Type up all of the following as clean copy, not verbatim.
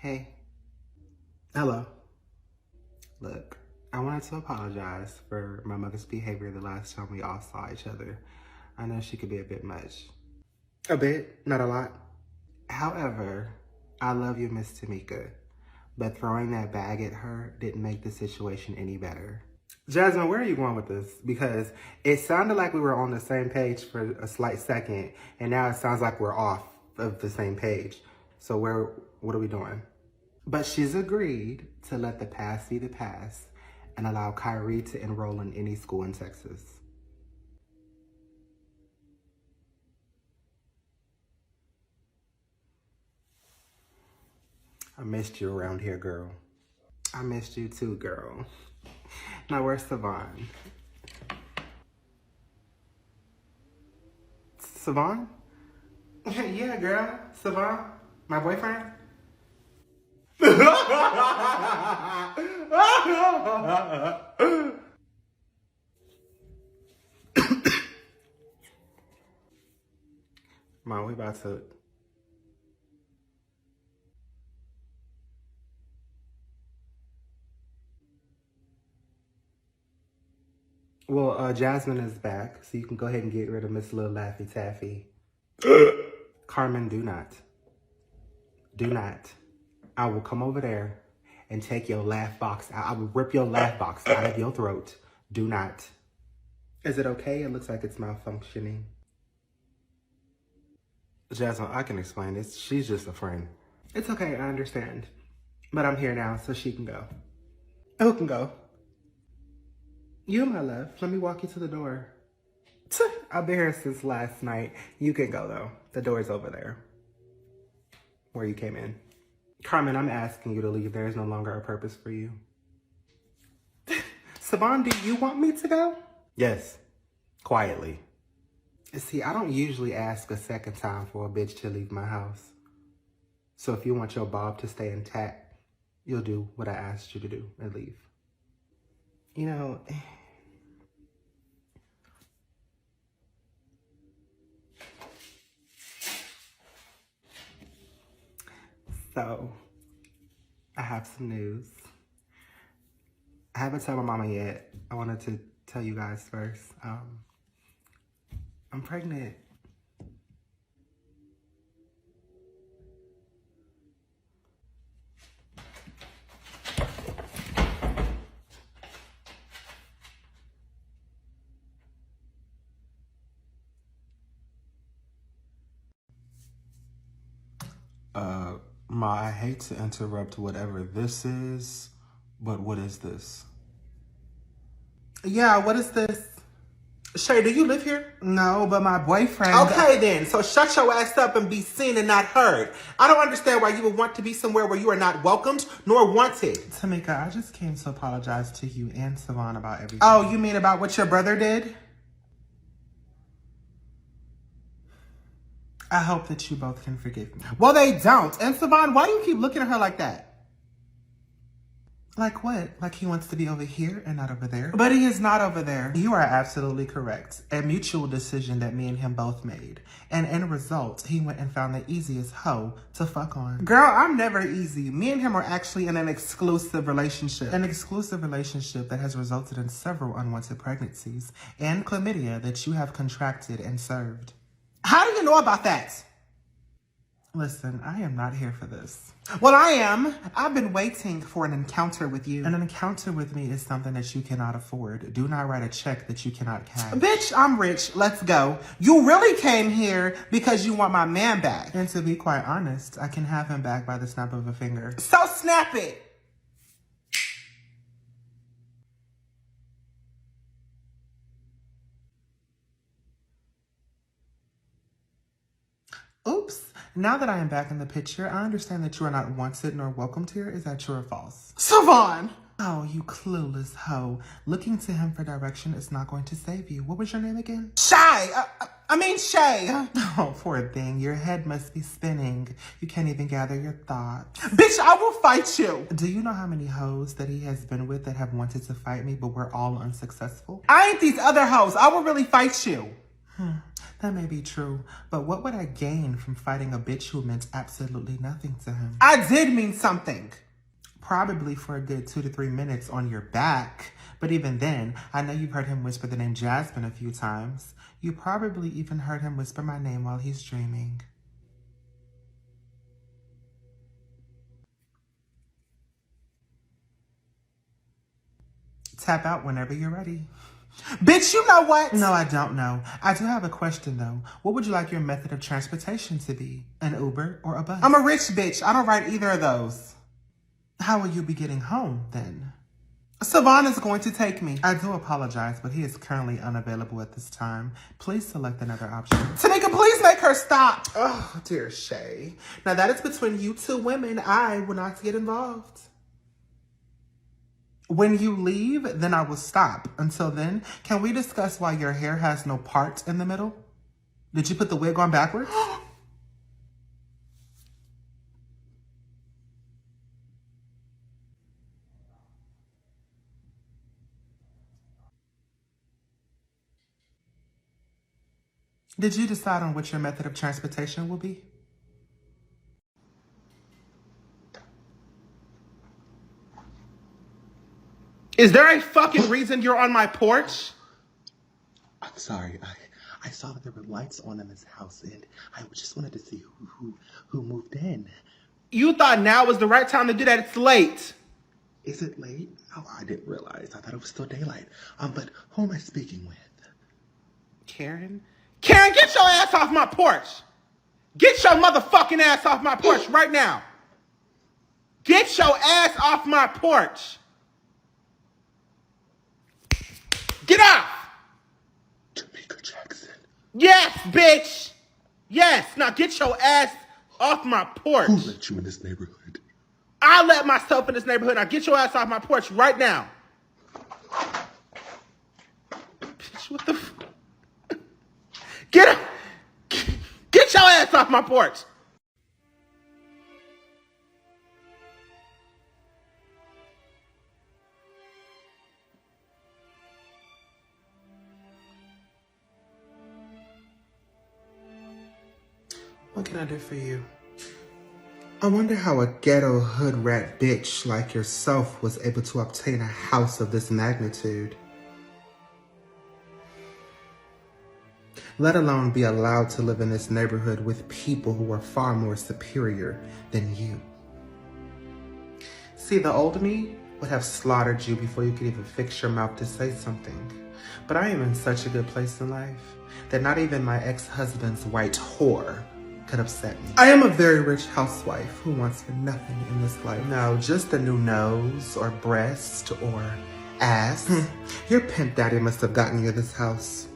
Hey. Hello. Look, I wanted to apologize for my mother's behavior the last time we all saw each other. I know she could be a bit much. A bit, not a lot. However, I love you, Miss Tamika, but throwing that bag at her didn't make the situation any better. Jasmine, where are you going with this? Because it sounded like we were on the same page for a slight second, and now it sounds like we're off of the same page. So what are we doing? But she's agreed to let the past be the past and allow Kyrie to enroll in any school in Texas. I missed you around here, girl. I missed you too, girl. Now, where's Savon? Savon? Yeah, girl. Savon, my boyfriend. Mom, we about to... Well, Jasmine is back, so you can go ahead and get rid of Miss Little Laffy Taffy. Carmen, do not. Do not. I will come over there and take your laugh box out. I will rip your laugh box out of your throat. Do not. Is it okay? It looks like it's malfunctioning. Jasmine, I can explain this. She's just a friend. It's okay, I understand. But I'm here now, so she can go. Who can go? You, my love. Let me walk you to the door. I've been here since last night. You can go, though. The door's over there. Where you came in. Carmen, I'm asking you to leave. There is no longer a purpose for you. Savon, do you want me to go? Yes. Quietly. See, I don't usually ask a second time for a bitch to leave my house. So if you want your bob to stay intact, you'll do what I asked you to do and leave. You know... So, I have some news. I haven't told my mama yet. I wanted to tell you guys first. I'm pregnant. Ma, I hate to interrupt whatever this is, but what is this? Yeah, what is this? Shay, do you live here? No, but my boyfriend... Okay then, so shut your ass up and be seen and not heard. I don't understand why you would want to be somewhere where you are not welcomed nor wanted. Tamika, I just came to apologize to you and Savon about everything. Oh, you mean about what your brother did? I hope that you both can forgive me. Well, they don't. And Savon, why do you keep looking at her like that? Like what? Like he wants to be over here and not over there? But he is not over there. You are absolutely correct. A mutual decision that me and him both made. And in result, he went and found the easiest hoe to fuck on. Girl, I'm never easy. Me and him are actually in an exclusive relationship. An exclusive relationship that has resulted in several unwanted pregnancies and chlamydia that you have contracted and served. How do you know about that? Listen, I am not here for this. Well, I am. I've been waiting for an encounter with you. And an encounter with me is something that you cannot afford. Do not write a check that you cannot cash. Bitch, I'm rich. Let's go. You really came here because you want my man back. And to be quite honest, I can have him back by the snap of a finger. So snap it. Oops. Now that I am back in the picture, I understand that you are not wanted nor welcomed here. Is that true or false? Savon! Oh, you clueless hoe. Looking to him for direction is not going to save you. What was your name again? Shay! Shay! Oh, poor thing. Your head must be spinning. You can't even gather your thoughts. Bitch, I will fight you! Do you know how many hoes that he has been with that have wanted to fight me, but we're all unsuccessful? I ain't these other hoes. I will really fight you. That may be true, but what would I gain from fighting a bitch who meant absolutely nothing to him? I did mean something. Probably for a good 2 to 3 minutes on your back. But even then, I know you've heard him whisper the name Jasmine a few times. You probably even heard him whisper my name while he's dreaming. Tap out whenever you're ready. Bitch, you know what? No, I don't know. I do have a question, though. What would you like your method of transportation to be? An Uber or a bus? I'm a rich bitch. I don't ride either of those. How will you be getting home, then? Savon is going to take me. I do apologize, but he is currently unavailable at this time. Please select another option. Tanika, please make her stop. Oh, dear Shay. Now, that is between you two women. I will not get involved. When you leave, then I will stop. Until then, can we discuss why your hair has no part in the middle? Did you put the wig on backwards? Did you decide on what your method of transportation will be? Is there a fucking reason you're on my porch? I'm sorry. I saw that there were lights on in this house, and I just wanted to see who moved in. You thought now was the right time to do that. It's late. Is it late? Oh, I didn't realize. I thought it was still daylight. But who am I speaking with? Karen? Karen, get your ass off my porch. Get your motherfucking ass off my porch right now. Get your ass off my porch. Get off! Tamika Jackson. Yes, bitch! Yes, now get your ass off my porch. Who let you in this neighborhood? I let myself in this neighborhood. Now get your ass off my porch right now. Bitch, what the f... Get your ass off my porch. What can I do for you? I wonder how a ghetto hood rat bitch like yourself was able to obtain a house of this magnitude. Let alone be allowed to live in this neighborhood with people who are far more superior than you. See, the old me would have slaughtered you before you could even fix your mouth to say something. But I am in such a good place in life that not even my ex-husband's white whore could upset me. I am a very rich housewife who wants for nothing in this life. No, just a new nose or breast or ass. Your pimp daddy must have gotten you this house.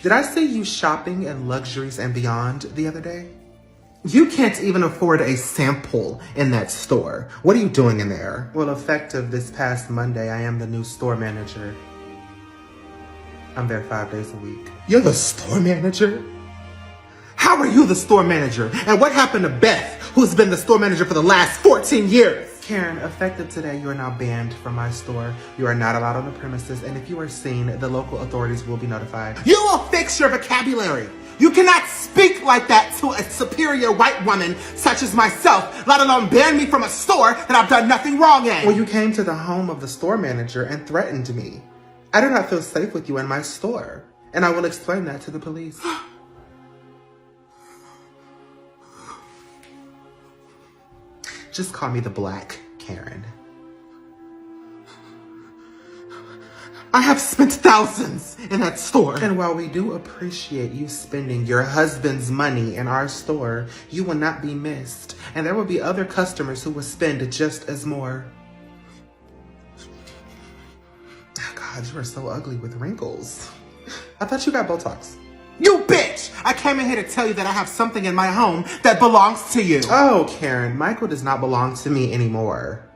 Did I see you shopping in luxuries and beyond the other day? You can't even afford a sample in that store. What are you doing in there? Well, effective this past Monday, I am the new store manager. I'm there 5 days a week. You're the store manager? How are you the store manager? And what happened to Beth, who's been the store manager for the last 14 years? Karen, effective today, you are now banned from my store. You are not allowed on the premises, and if you are seen, the local authorities will be notified. You will fix your vocabulary. You cannot speak like that to a superior white woman such as myself, let alone ban me from a store that I've done nothing wrong in. Well, you came to the home of the store manager and threatened me. I do not feel safe with you in my store, and I will explain that to the police. Just call me the Black Karen. I have spent thousands in that store. And while we do appreciate you spending your husband's money in our store, you will not be missed. And there will be other customers who will spend just as more. Oh God, you are so ugly with wrinkles. I thought you got Botox. You bitch! I came in here to tell you that I have something in my home that belongs to you. Oh, Karen, Michael does not belong to me anymore.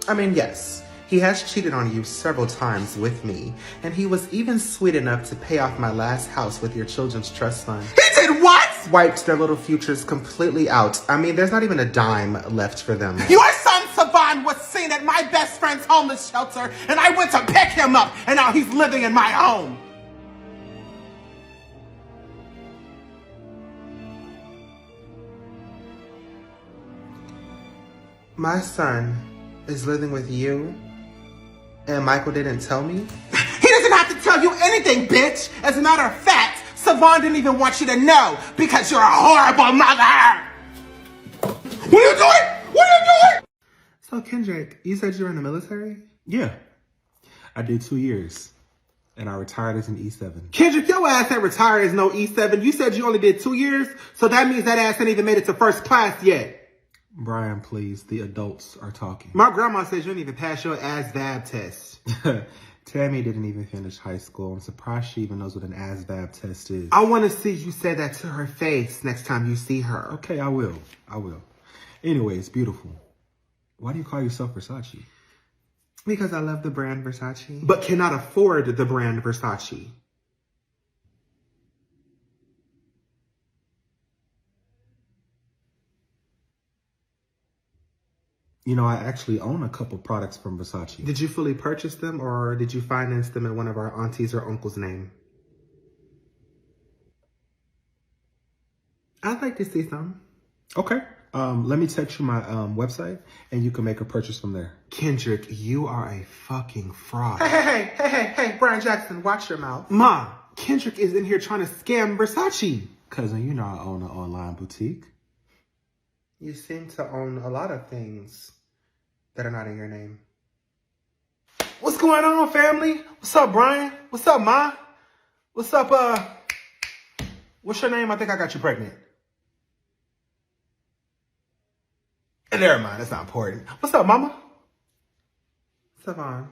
I mean, yes, he has cheated on you several times with me, and he was even sweet enough to pay off my last house with your children's trust fund. He did what? Wiped their little futures completely out. I mean, there's not even a dime left for them. Your son, Savon, son was seen at my best friend's homeless shelter, and I went to pick him up, and now he's living in my home. My son is living with you, and Michael didn't tell me? He doesn't have to tell you anything, bitch! As a matter of fact, Savon didn't even want you to know because you're a horrible mother! What are you doing? What are you doing? So, Kendrick, you said you were in the military? Yeah. I did 2 years. And I retired as an E7. Kendrick, your ass ain't retired as no E7. You said you only did 2 years, so that means that ass ain't even made it to first class yet. Brian, please. The adults are talking. My grandma says you didn't even pass your ASVAB test. Tammy didn't even finish high school. I'm surprised she even knows what an ASVAB test is. I want to see you say that to her face next time you see her. Okay, I will. I will. Anyways, beautiful. Why do you call yourself Versace? Because I love the brand Versace, but cannot afford the brand Versace. You know, I actually own a couple products from Versace. Did you fully purchase them, or did you finance them in one of our aunties or uncle's name? I'd like to see some. Okay. Let me text you my website, and you can make a purchase from there. Kendrick, you are a fucking fraud. Hey, Brian Jackson, watch your mouth. Ma, Kendrick is in here trying to scam Versace. Cousin, you know I own an online boutique. You seem to own a lot of things that are not in your name. What's going on, family? What's up, Brian? What's up, Ma? What's up, what's your name? I think I got you pregnant. Never mind, that's not important. What's up, Mama? Savon,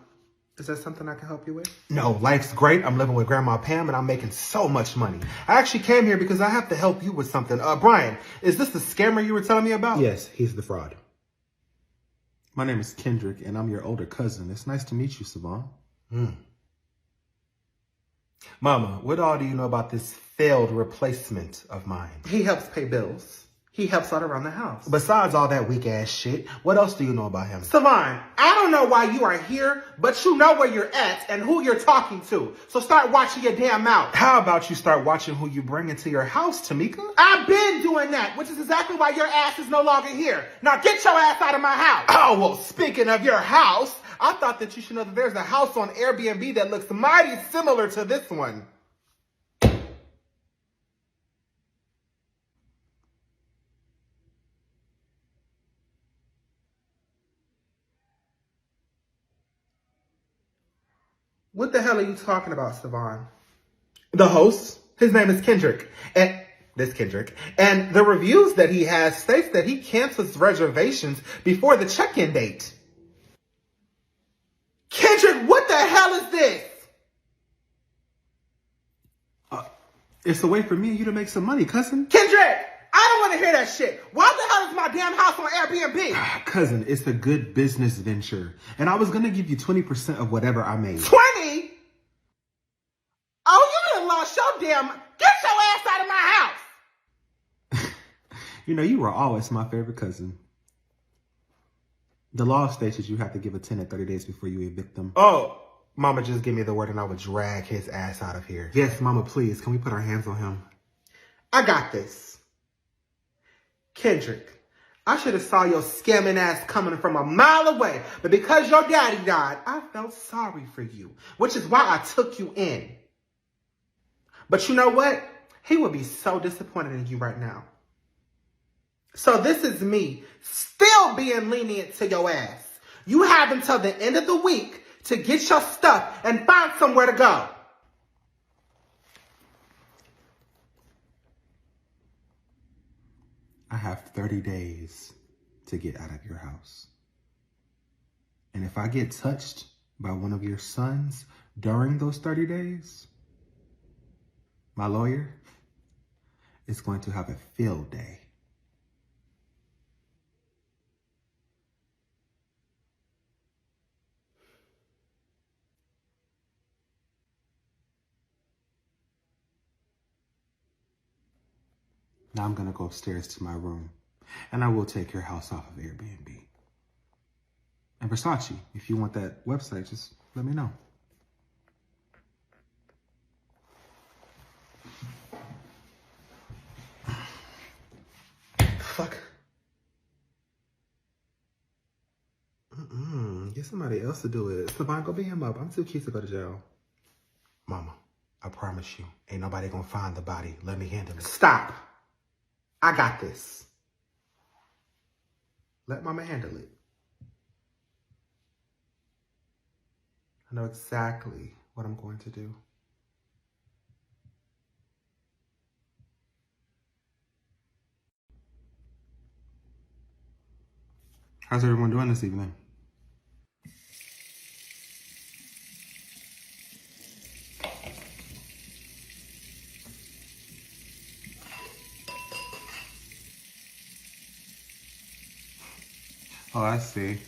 is there something I can help you with? No, life's great. I'm living with Grandma Pam, and I'm making so much money. I actually came here because I have to help you with something. Brian, is this the scammer you were telling me about? Yes, he's the fraud. My name is Kendrick, and I'm your older cousin. It's nice to meet you, Savon. Mama, what all do you know about this failed replacement of mine? He helps pay bills. He helps out around the house. Besides all that weak-ass shit, what else do you know about him? Savon, I don't know why you are here, but you know where you're at and who you're talking to. So start watching your damn mouth. How about you start watching who you bring into your house, Tamika? I've been doing that, which is exactly why your ass is no longer here. Now get your ass out of my house. Oh, well, speaking of your house, I thought that you should know that there's a house on Airbnb that looks mighty similar to this one. What the hell are you talking about, Savon? The host, his name is Kendrick. And the reviews that he has states that he cancels reservations before the check-in date. Kendrick, what the hell is this? It's a way for me and you to make some money, cousin. Kendrick, I don't want to hear that shit. Why the hell is my damn house on Airbnb? Cousin, it's a good business venture. And I was going to give you 20% of whatever I made. 20? Oh, you done lost your damn... Get your ass out of my house! You know, you were always my favorite cousin. The law states that you have to give a tenant 30 days before you evict them. Oh, Mama just give me the word and I would drag his ass out of here. Yes, Mama, please. Can we put our hands on him? I got this. Kendrick, I should have saw your scamming ass coming from a mile away. But because your daddy died, I felt sorry for you. Which is why I took you in. But you know what? He would be so disappointed in you right now. So this is me still being lenient to your ass. You have until the end of the week to get your stuff and find somewhere to go. I have 30 days to get out of your house. And if I get touched by one of your sons during those 30 days, my lawyer is going to have a field day. Now I'm going to go upstairs to my room, and I will take your house off of Airbnb. And Versace, if you want that website, just let me know. Fuck. Get somebody else to do it. Savon, go beat him up. I'm too cute to go to jail. Mama, I promise you, ain't nobody gonna find the body. Let me handle it. Stop. I got this. Let mama handle it. I know exactly what I'm going to do. How's everyone doing this evening? Oh, I see.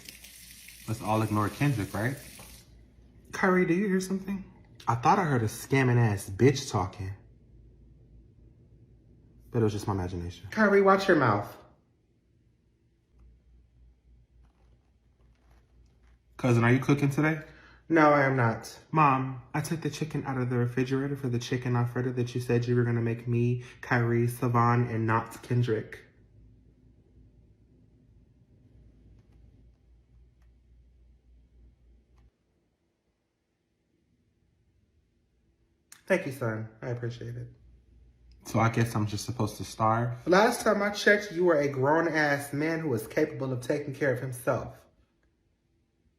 Let's all ignore Kendrick, right? Kyrie, do you hear something? I thought I heard a scamming ass bitch talking. But it was just my imagination. Kyrie, watch your mouth. Cousin, are you cooking today? No, I am not. Mom, I took the chicken out of the refrigerator for the chicken Alfredo that you said you were going to make me, Kyrie, Savon, and not Kendrick. Thank you, son. I appreciate it. so I guess I'm just supposed to starve? Last time I checked, you were a grown-ass man who is capable of taking care of himself.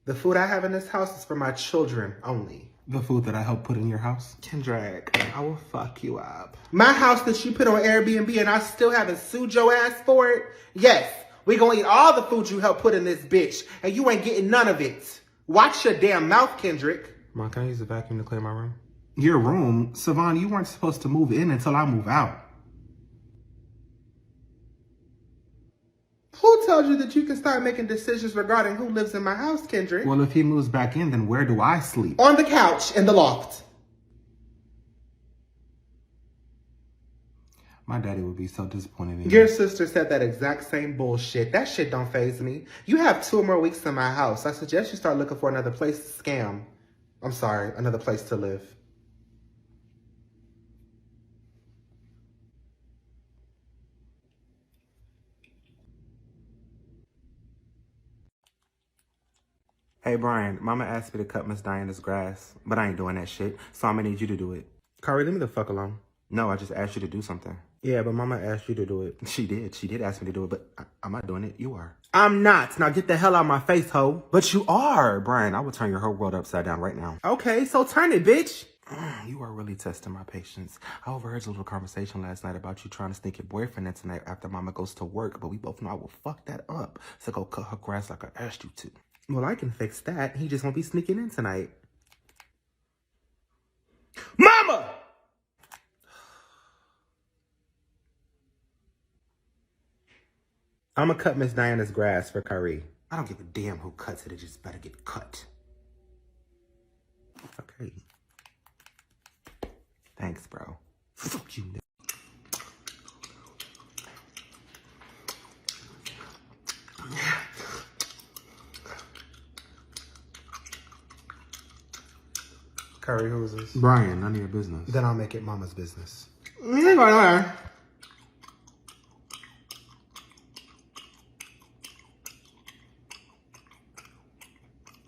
The food I have in this house is for my children only. The food that I helped put in your house? Kendrick, I will fuck you up. My house that you put on Airbnb and I still haven't sued your ass for it? Yes, we gonna eat all the food you helped put in this bitch and you ain't getting none of it. Watch your damn mouth, Kendrick. Mom, can I use the vacuum to clear my room? Your room? Savon, you weren't supposed to move in until I move out. Who told you that you can start making decisions regarding who lives in my house, Kendrick? Well, if he moves back in, then where do I sleep? On the couch in the loft. My daddy would be so disappointed in Your you. sister said that exact same bullshit. That shit don't faze me. You have 2 more weeks in my house. I suggest you start looking for another place to scam. I'm sorry, another place to live. Hey, Brian, Mama asked me to cut Miss Diana's grass, but I ain't doing that shit, so I'm gonna need you to do it. Kyrie, leave me the fuck alone. No, I just asked you to do something. Yeah, but Mama asked you to do it. She did. She did ask me to do it, but I'm not doing it. You are. I'm not. Now get the hell out of my face, ho. But you are. Brian, I will turn your whole world upside down right now. Okay, so turn it, bitch. You are really testing my patience. I overheard a little conversation last night about you trying to sneak your boyfriend in tonight after Mama goes to work, but we both know I will fuck that up. So go cut her grass like I asked you to. Well, I can fix that. He just won't be sneaking in tonight. Mama! I'm gonna cut Miss Diana's grass for Kyrie. I don't give a damn who cuts it. It just better get cut. Okay. Thanks, bro. Fuck you, nigga. Kyrie, who is this? Brian, none of your business. Then I'll make it Mama's business.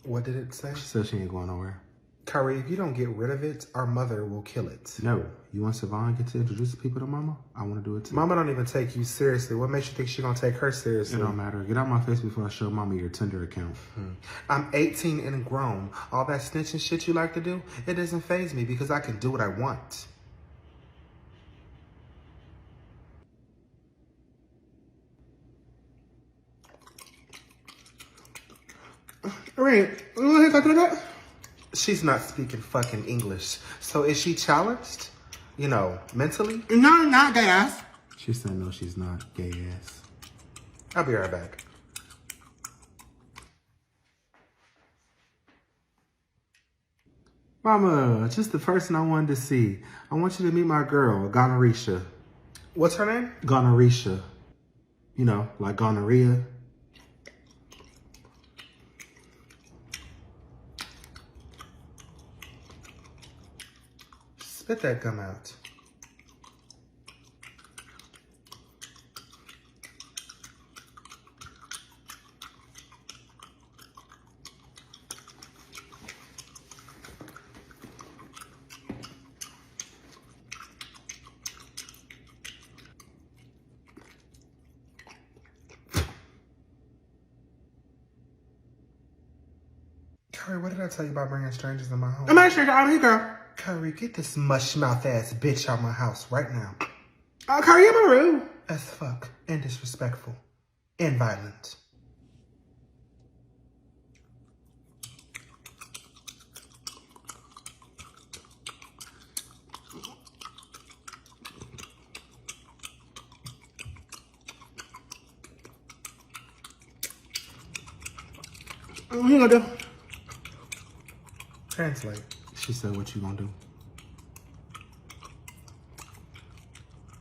What did it say? She said she ain't going nowhere. Kyrie, if you don't get rid of it, our mother will kill it. No. You want Savon get to introduce people to Mama? I want to do it too. Mama don't even take you seriously. What makes you think she gonna take her seriously? It don't matter. Get out my face before I show Mama your Tinder account. I'm 18 and grown. All that snitching shit you like to do, it doesn't faze me because I can do what I want. Wait, what the heck I do that? She's not speaking fucking English. So is she challenged? You know, mentally? No, not gay ass. She said no, she's not. Gay ass. I'll be right back. Mama, just the person I wanted to see. I want you to meet my girl, Gonorrhea. What's her name? Gonorrhea. You know, like gonorrhea. Spit that gum out. Kyrie, what did I tell you about bringing strangers in my home? I'm not a stranger. I'm here, girl. Kyrie, get this mush-mouth ass bitch out my house right now. Kyrie, I'm rude. As fuck. And disrespectful. And violent. What you gonna do? Translate. She said, what you gonna do?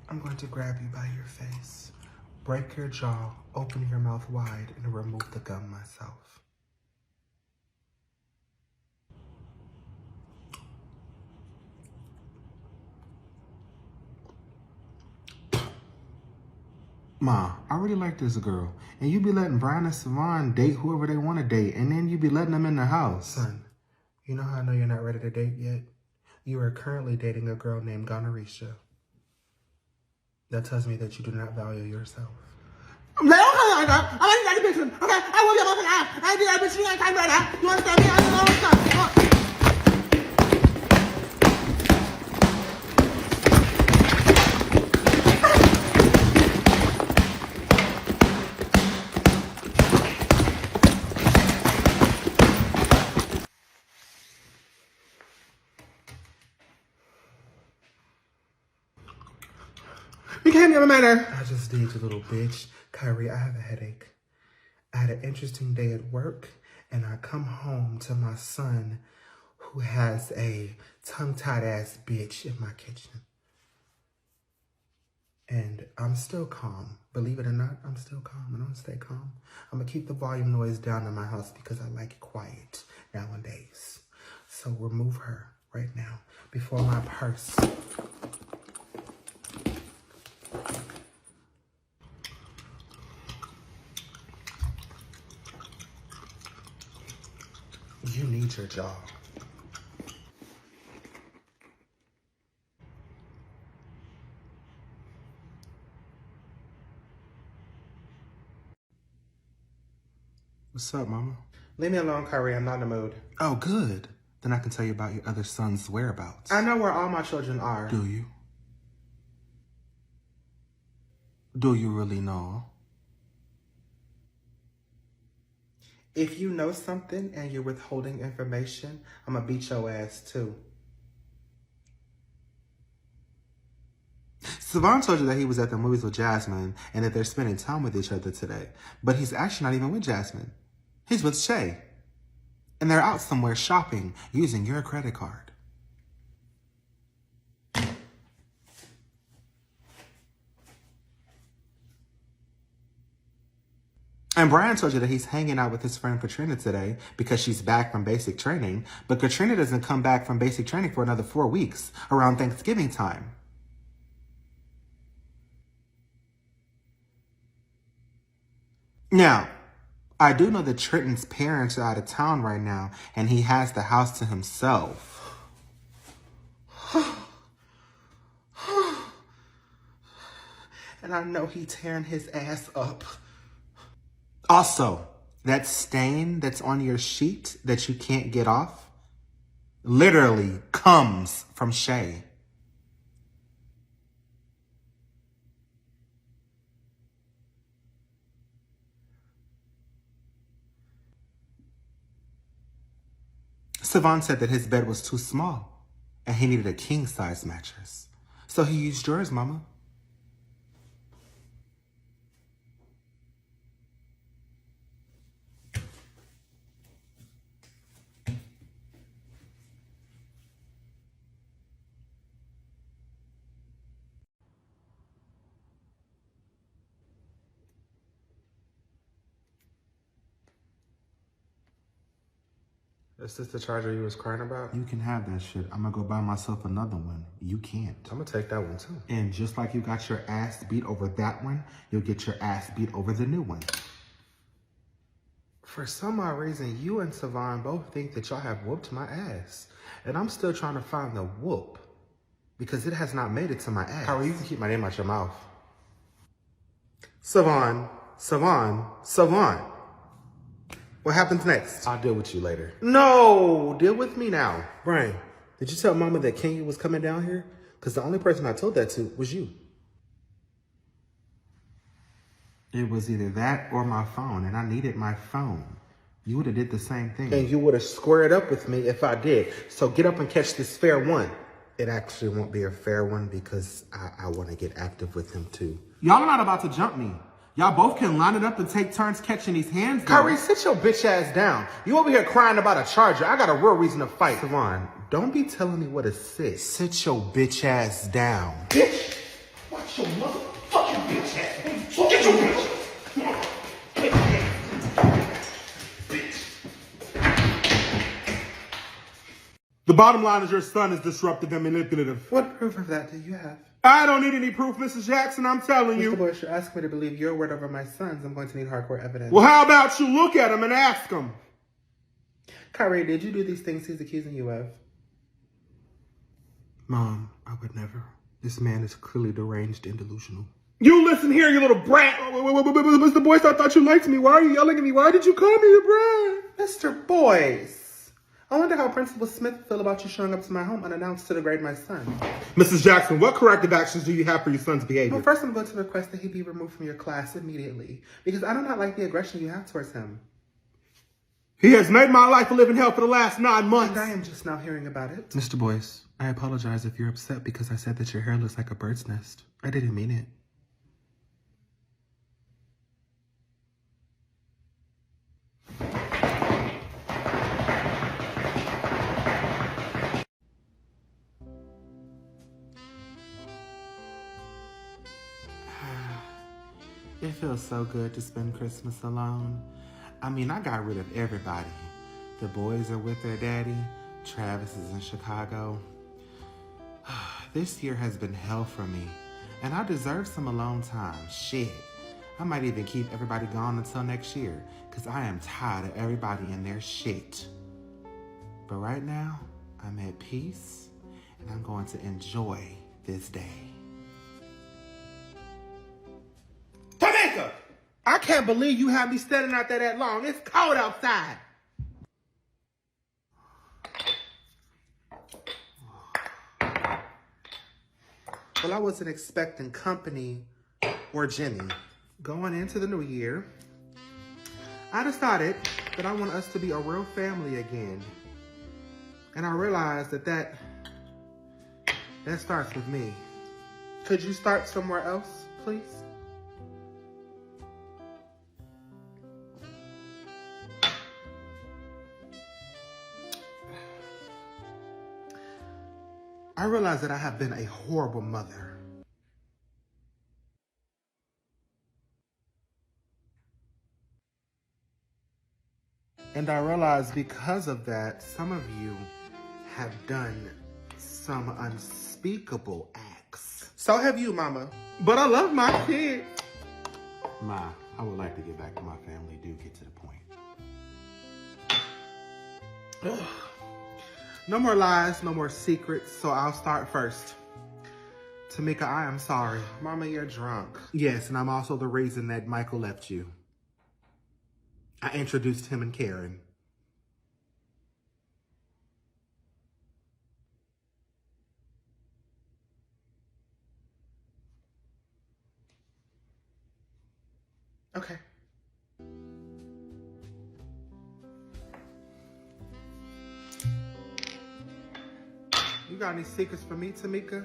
I'm going to grab you by your face, break your jaw, open your mouth wide, and remove the gum myself. Ma, I really like this girl. And you be letting Brian and Savon date whoever they want to date. And then you be letting them in the house. Son, you know how I know you're not ready to date yet? You are currently dating a girl named Gonorrhea. That tells me that you do not value yourself. I'm like, okay, I like the bitch. Okay, I will be able to ask. I do that bitch. You ain't time right now. You understand me? I don't know what's up. You can't get a matter. I just did, you little bitch. Kyrie, I have a headache. I had an interesting day at work, and I come home to my son who has a tongue-tied ass bitch in my kitchen. And I'm still calm. Believe it or not, I'm still calm. I'm gonna stay calm. I'm gonna keep the volume noise down in my house because I like it quiet nowadays. So remove her right now before my purse. You need your jaw. What's up, Mama? Leave me alone, Kyrie. I'm not in the mood. Oh, good. Then I can tell you about your other son's whereabouts. I know where all my children are. Do you? Do you really know? If you know something and you're withholding information, I'm gonna beat your ass too. Savon told you that he was at the movies with Jasmine and that they're spending time with each other today. But he's actually not even with Jasmine. He's with Shay. And they're out somewhere shopping using your credit card. And Brian told you that he's hanging out with his friend Katrina today because she's back from basic training. But Katrina doesn't come back from basic training for another 4 weeks, around Thanksgiving time. Now, I do know that Trenton's parents are out of town right now, and he has the house to himself. And I know he tearing his ass up. Also, that stain that's on your sheet that you can't get off literally comes from Shay. Savon said that his bed was too small and he needed a king-size mattress. So he used yours, Mama. Is this the charger you was crying about? You can have that shit. I'm gonna go buy myself another one. You can't. I'm gonna take that one too. And just like you got your ass beat over that one, you'll get your ass beat over the new one. For some odd reason, you and Savon both think that y'all have whooped my ass. And I'm still trying to find the whoop. Because it has not made it to my ass. Kyrie, you can keep my name out your mouth. Savon. What happens next? I'll deal with you later. No, deal with me now. Brian, did you tell Mama that Kenya was coming down here? Because the only person I told that to was you. It was either that or my phone, and I needed my phone. You would have did the same thing. And you would have squared up with me if I did. So get up and catch this fair one. It actually won't be a fair one because I want to get active with him too. Y'all are not about to jump me. Y'all both can line it up and take turns catching these hands. Kyrie, sit your bitch ass down. You over here crying about a charger. I got a real reason to fight. Savon, don't be telling me what to sit. Sit your bitch ass down. Bitch! Watch your motherfucking bitch ass! Get your bitch! The bottom line is your son is disruptive and manipulative. What proof of that do you have? I don't need any proof, Mrs. Jackson, I'm telling you. Mr. Boyce, you're asking me to believe your word over my son's. I'm going to need hardcore evidence. Well, how about you look at him and ask him? Kyrie, did you do these things he's accusing you of? Mom, I would never. This man is clearly deranged and delusional. You listen here, you little brat. Mr. Boyce, I thought you liked me. Why are you yelling at me? Why did you call me a brat? Mr. Boyce, I wonder how Principal Smith will feel about you showing up to my home unannounced to degrade my son. Mrs. Jackson, what corrective actions do you have for your son's behavior? Well, first I'm going to request that he be removed from your class immediately because I do not like the aggression you have towards him. He has made my life a living hell for the last 9 months. And I am just now hearing about it. Mr. Boyce, I apologize if you're upset because I said that your hair looks like a bird's nest. I didn't mean it. It feels so good to spend Christmas alone. I mean, I got rid of everybody. The boys are with their daddy. Travis is in Chicago. This year has been hell for me, and I deserve some alone time. Shit. I might even keep everybody gone until next year, because I am tired of everybody in their shit. But right now, I'm at peace, and I'm going to enjoy this day. I can't believe you had me standing out there that long. It's cold outside. Well, I wasn't expecting company or Jimmy. Going into the new year, I decided that I want us to be a real family again. And I realized that starts with me. Could you start somewhere else, please? I realize that I have been a horrible mother. And I realize because of that, some of you have done some unspeakable acts. So have you, Mama. But I love my kid. Ma, I would like to get back to my family. Do get to the point. No more lies, no more secrets, so I'll start first. Tamika, I am sorry. Mama, you're drunk. Yes, and I'm also the reason that Michael left you. I introduced him and Karen. Okay. You got any secrets for me, Tamika?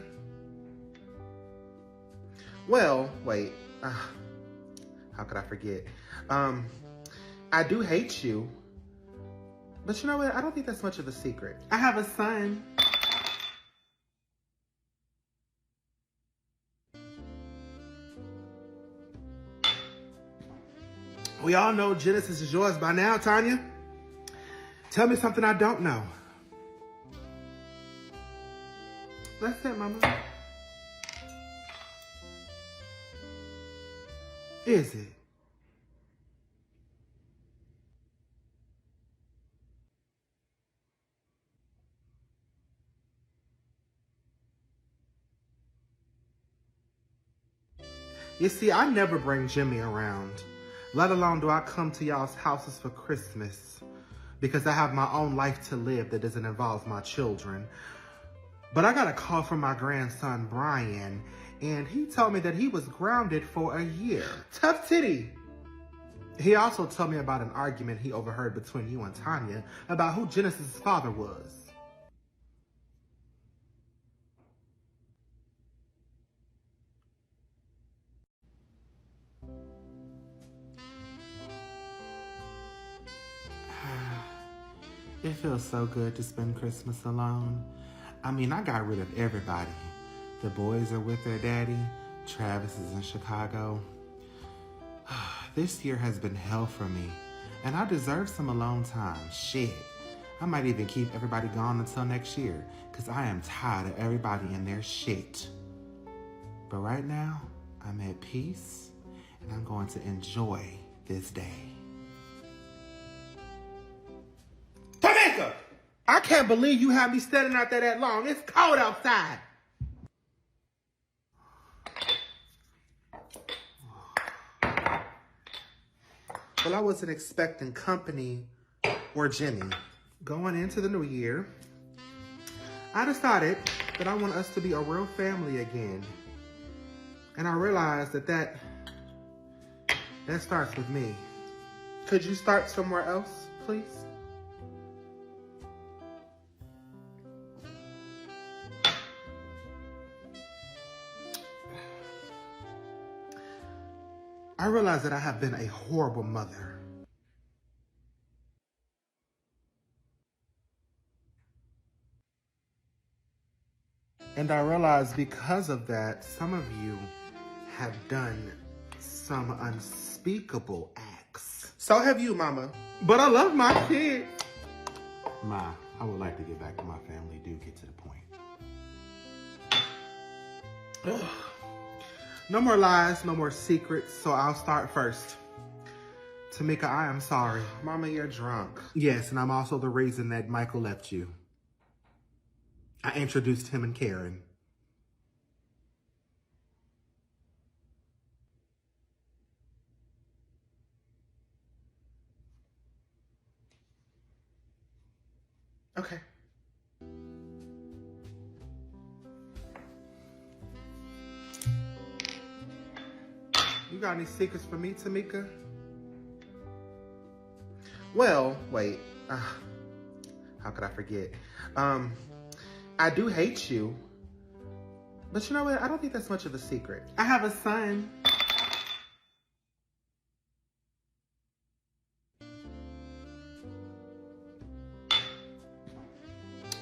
Well, wait. How could I forget? I do hate you. But you know what? I don't think that's much of a secret. I have a son. We all know Genesis is yours by now, Tanya. Tell me something I don't know. That's it, Mama. Is it? You see, I never bring Jimmy around, let alone do I come to y'all's houses for Christmas, because I have my own life to live that doesn't involve my children. But I got a call from my grandson, Brian, and he told me that he was grounded for a year. Tough titty. He also told me about an argument he overheard between you and Tanya about who Genesis' father was. It feels so good to spend Christmas alone. I mean, I got rid of everybody. The boys are with their daddy. Travis is in Chicago. This year has been hell for me, and I deserve some alone time. Shit. I might even keep everybody gone until next year, because I am tired of everybody in their shit. But right now, I'm at peace, and I'm going to enjoy this day. I can't believe you had me standing out there that long. It's cold outside. Well, I wasn't expecting company or Jimmy. Going into the new year, I decided that I want us to be a real family again. And I realized that starts with me. Could you start somewhere else, please? I realize that I have been a horrible mother. And I realize because of that, some of you have done some unspeakable acts. So have you, Mama. But I love my kid. Ma, I would like to get back to my family. Do get to the point. No more lies, no more secrets, so I'll start first. Tamika, I am sorry. Mama, you're drunk. Yes, and I'm also the reason that Michael left you. I introduced him and Karen. Okay. You got any secrets for me, Tamika? Well, wait. How could I forget? I do hate you. But you know what? I don't think that's much of a secret. I have a son.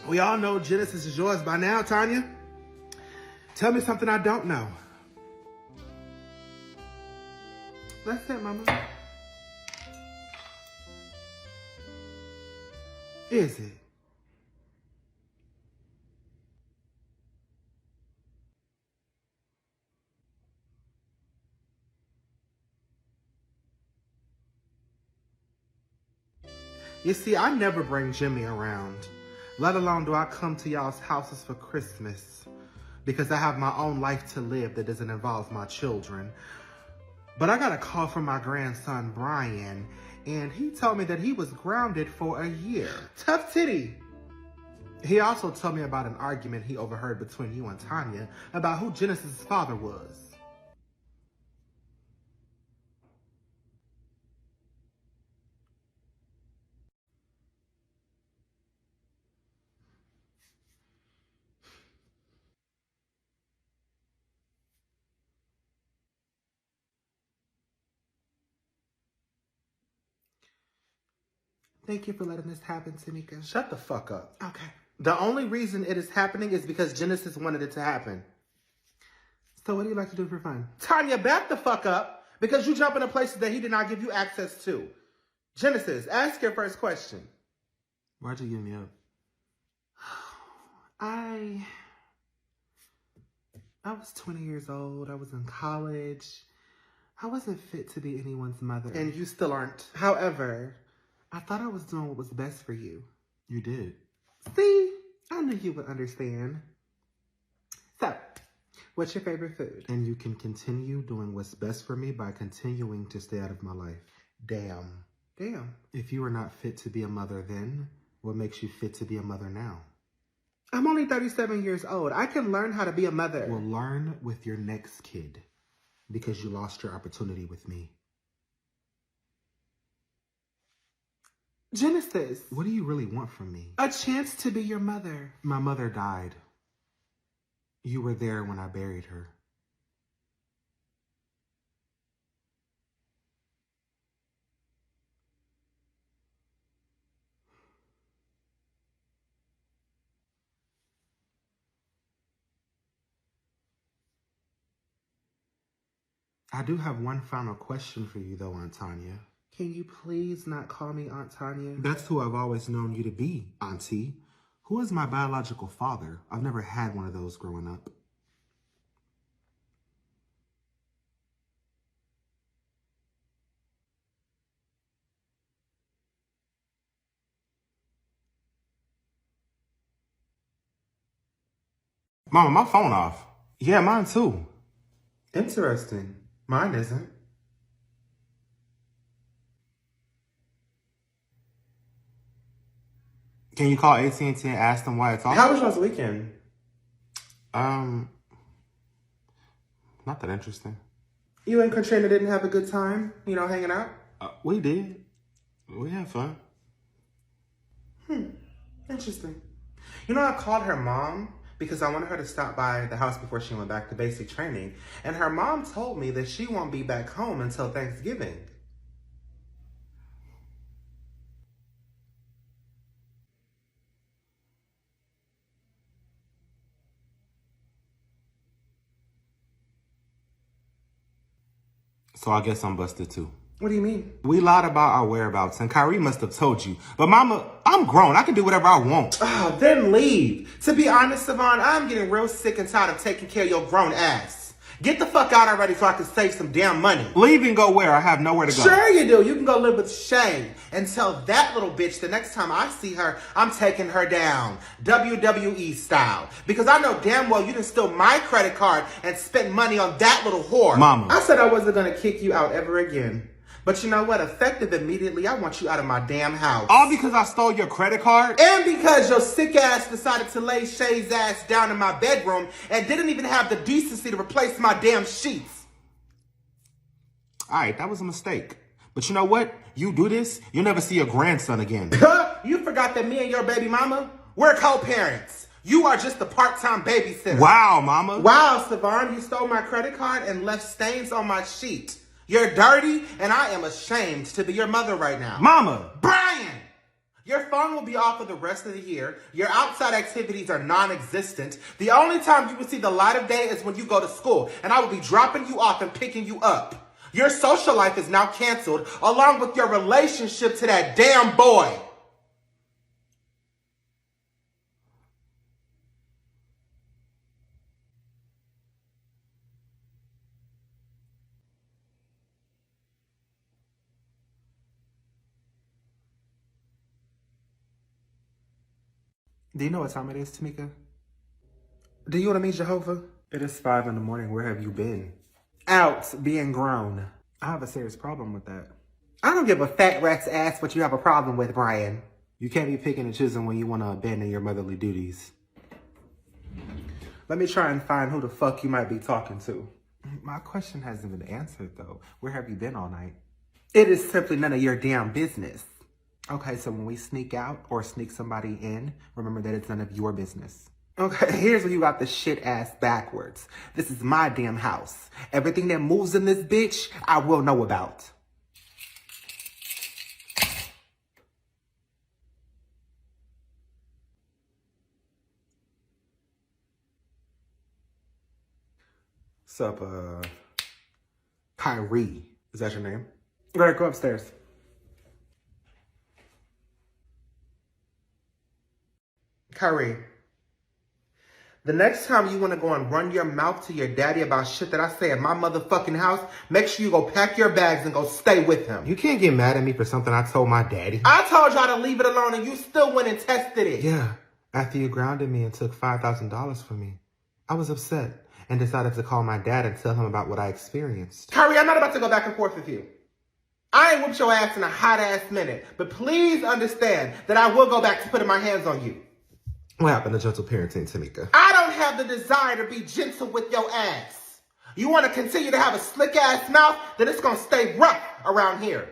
We all know Genesis is yours by now, Tanya. Tell me something I don't know. That's it, Mama. Is it? You see, I never bring Jimmy around, let alone do I come to y'all's houses for Christmas, because I have my own life to live that doesn't involve my children. But I got a call from my grandson, Brian, and he told me that he was grounded for a year. Tough titty. He also told me about an argument he overheard between you and Tanya about who Genesis' father was. Thank you for letting this happen, Tamika. Shut the fuck up. Okay. The only reason it is happening is because Genesis wanted it to happen. So what do you like to do for fun? Tanya, back the fuck up, because you jump into places that he did not give you access to. Genesis, ask your first question. Why'd you give me up? I was 20 years old. I was in college. I wasn't fit to be anyone's mother. And you still aren't. However, I thought I was doing what was best for you. You did. See? I knew you would understand. So, what's your favorite food? And you can continue doing what's best for me by continuing to stay out of my life. Damn. If you were not fit to be a mother then, what makes you fit to be a mother now? I'm only 37 years old. I can learn how to be a mother. Well, learn with your next kid because you lost your opportunity with me. Genesis. What do you really want from me? A chance to be your mother. My mother died. You were there when I buried her. I do have one final question for you, though, Aunt Tanya. Can you please not call me Aunt Tanya? That's who I've always known you to be, Auntie. Who is my biological father? I've never had one of those growing up. Mama, my phone off. Yeah, mine too. Interesting. Mine isn't. Can you call AT&T and ask them why it's off? How was y'all's weekend? Not that interesting. You and Katrina didn't have a good time, hanging out? We did. We had fun. Interesting. I called her mom because I wanted her to stop by the house before she went back to basic training. And her mom told me that she won't be back home until Thanksgiving. So I guess I'm busted too. What do you mean? We lied about our whereabouts and Kyrie must have told you. But Mama, I'm grown. I can do whatever I want. Oh, then leave. To be honest, Savon, I'm getting real sick and tired of taking care of your grown ass. Get the fuck out already so I can save some damn money. Leave and go where? I have nowhere to go. Sure you do. You can go live with Shay and tell that little bitch the next time I see her, I'm taking her down. WWE style. Because I know damn well you done steal my credit card and spent money on that little whore. Mama. I said I wasn't going to kick you out ever again. But you know what? Effective immediately, I want you out of my damn house. All because I stole your credit card? And because your sick ass decided to lay Shay's ass down in my bedroom and didn't even have the decency to replace my damn sheets. All right, that was a mistake. But you know what? You do this, you'll never see your grandson again. You forgot that me and your baby mama, we're co-parents. You are just a part-time babysitter. Wow, Mama. Wow, Savon, you stole my credit card and left stains on my sheet. You're dirty, and I am ashamed to be your mother right now. Mama! Brian! Your phone will be off for the rest of the year. Your outside activities are non-existent. The only time you will see the light of day is when you go to school, and I will be dropping you off and picking you up. Your social life is now canceled, along with your relationship to that damn boy. Do you know what time it is, Tamika? Do you want to meet Jehovah? It is 5 in the morning. Where have you been? Out being grown. I have a serious problem with that. I don't give a fat rat's ass what you have a problem with, Brian. You can't be picking and choosing when you want to abandon your motherly duties. Let me try and find who the fuck you might be talking to. My question hasn't been answered, though. Where have you been all night? It is simply none of your damn business. Okay, so when we sneak out or sneak somebody in, remember that it's none of your business. Okay, here's where you got the shit ass backwards. This is my damn house. Everything that moves in this bitch, I will know about. Sup, Kyrie. Is that your name? All right, go upstairs. Kyrie, the next time you want to go and run your mouth to your daddy about shit that I say in my motherfucking house, make sure you go pack your bags and go stay with him. You can't get mad at me for something I told my daddy. I told y'all to leave it alone and you still went and tested it. Yeah, after you grounded me and took $5,000 from me, I was upset and decided to call my dad and tell him about what I experienced. Kyrie, I'm not about to go back and forth with you. I ain't whooped your ass in a hot-ass minute, but please understand that I will go back to putting my hands on you. What happened to gentle parenting, Tamika? I don't have the desire to be gentle with your ass. You want to continue to have a slick-ass mouth, then it's going to stay rough around here.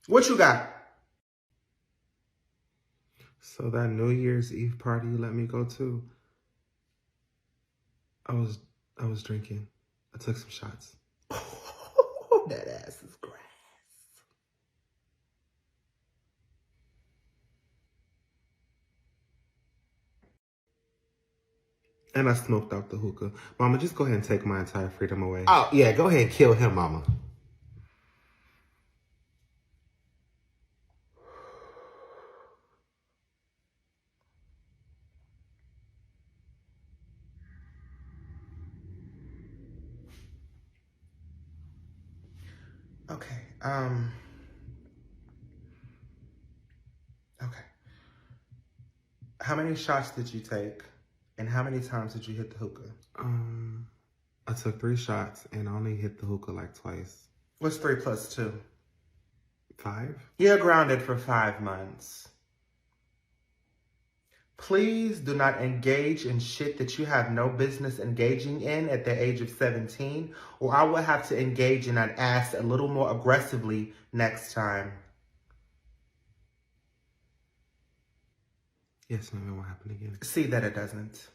What you got? So that New Year's Eve party you let me go to, I was drinking. I took some shots. That ass is grass. And I smoked out the hookah. Mama, just go ahead and take my entire freedom away. Oh, yeah, go ahead and kill him, Mama. Okay, okay. How many shots did you take? And how many times did you hit the hookah? I took 3 shots and I only hit the hookah like twice. What's 3 plus 2? 5? You're grounded for 5 months. Please do not engage in shit that you have no business engaging in at the age of 17, or I will have to engage in that ass a little more aggressively next time. Yes, ma'am, it won't happen again. See that it doesn't.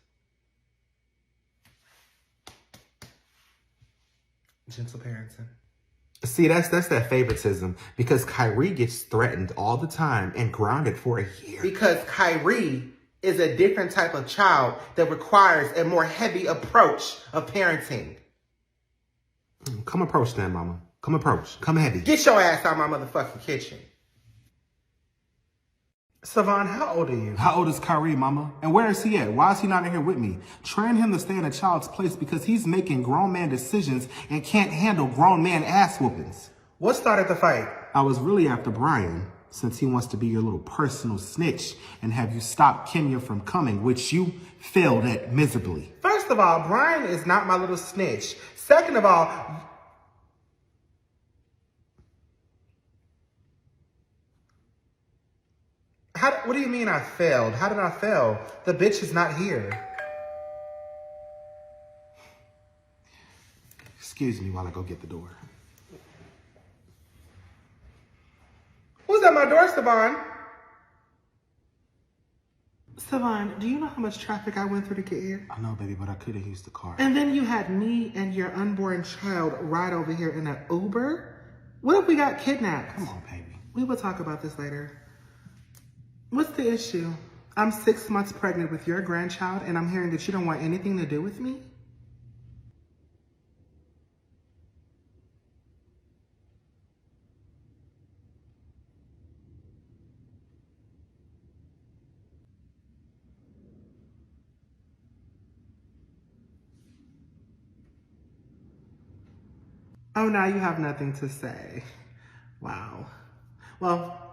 Gentle parenting. See, that's that favoritism, because Kyrie gets threatened all the time and grounded for a year. Because Kyrie is a different type of child that requires a more heavy approach of parenting. Come approach then, Mama. Come approach. Come heavy. Get your ass out of my motherfucking kitchen. Savon, how old are you? How old is Kyrie, Mama? And where is he at? Why is he not in here with me? Train him to stay in a child's place because he's making grown man decisions and can't handle grown man ass whoopings. What started the fight? I was really after Brian, since he wants to be your little personal snitch and have you stop Kenya from coming, which you failed at miserably. First of all, Brian is not my little snitch. Second of all, what do you mean I failed? How did I fail? The bitch is not here. Excuse me while I go get the door. Who's at my door, Savon? Savon, do you know how much traffic I went through to get here? I know, baby, but I could have used the car. And then you had me and your unborn child ride over here in an Uber? What if we got kidnapped? Come on, baby. We will talk about this later. What's the issue? I'm 6 months pregnant with your grandchild and I'm hearing that you don't want anything to do with me? Oh, now you have nothing to say. Wow. Well,